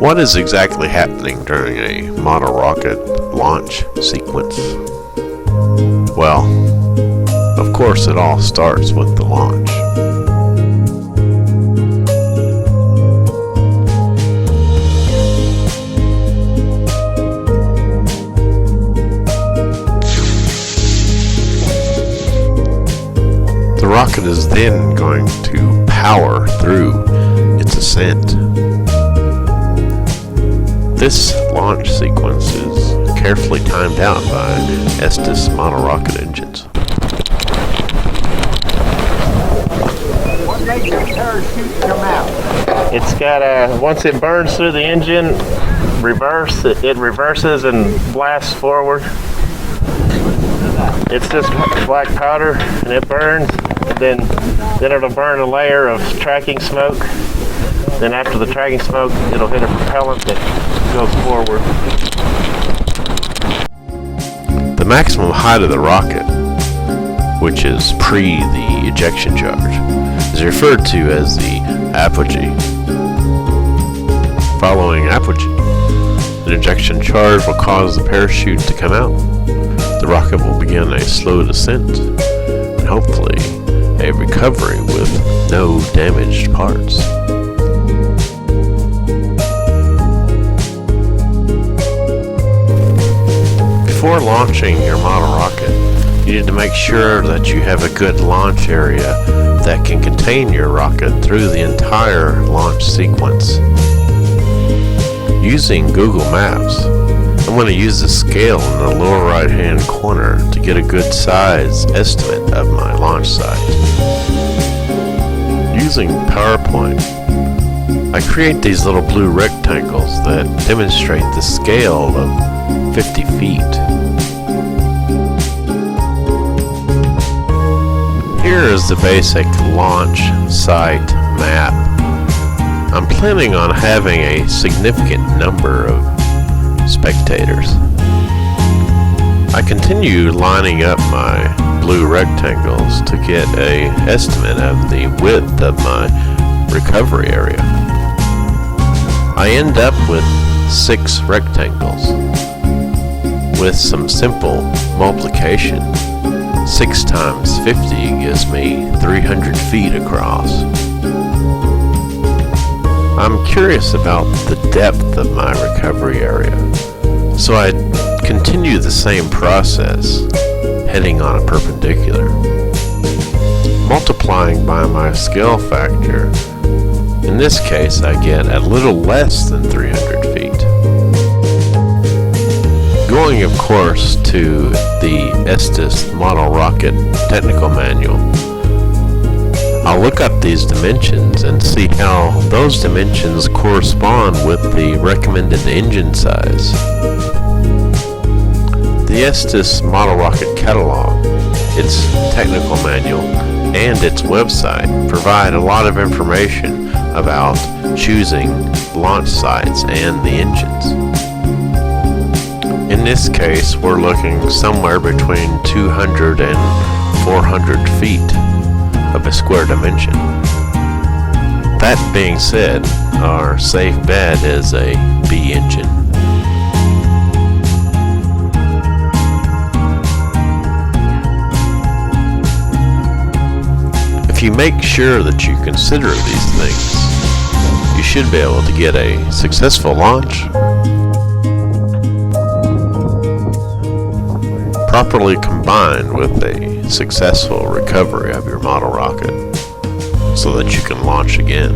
What is exactly happening during a model rocket launch sequence? Well, of course it all starts with the launch. The rocket is then going to power through its ascent. This launch sequence is carefully timed out by Estes model rocket engines. What makes the parachute come out? It's got once it burns through the engine, it reverses and blasts forward. It's just black powder and it burns, and then it'll burn a layer of tracking smoke. Then after the tracking smoke, it'll hit a propellant that goes forward. The maximum height of the rocket, which is pre the ejection charge, is referred to as the apogee. Following apogee, an ejection charge will cause the parachute to come out. The rocket will begin a slow descent and hopefully a recovery with no damaged parts. Before launching your model rocket, you need to make sure that you have a good launch area that can contain your rocket through the entire launch sequence. Using Google Maps, I'm going to use the scale in the lower right hand corner to get a good size estimate of my launch site. Using PowerPoint, I create these little blue rectangles that demonstrate the scale of 50 feet. Here is the basic launch site map. I'm planning on having a significant number of spectators. I continue lining up my blue rectangles to get an estimate of the width of my recovery area. I end up with 6 rectangles. With some simple multiplication, 6 times 50 gives me 300 feet across. I'm curious about the depth of my recovery area, so I continue the same process, heading on a perpendicular. Multiplying by my scale factor, in this case I get a little less than 300 feet. Going, of course, to the Estes Model Rocket Technical Manual, I'll look up these dimensions and see how those dimensions correspond with the recommended engine size. The Estes Model Rocket Catalog, its technical manual, and its website provide a lot of information about choosing launch sites and the engines. In this case, we're looking somewhere between 200 and 400 feet of a square dimension. That being said, our safe bet is a B engine. If you make sure that you consider these things, you should be able to get a successful launch, properly combined with a successful recovery of your model rocket, so that you can launch again.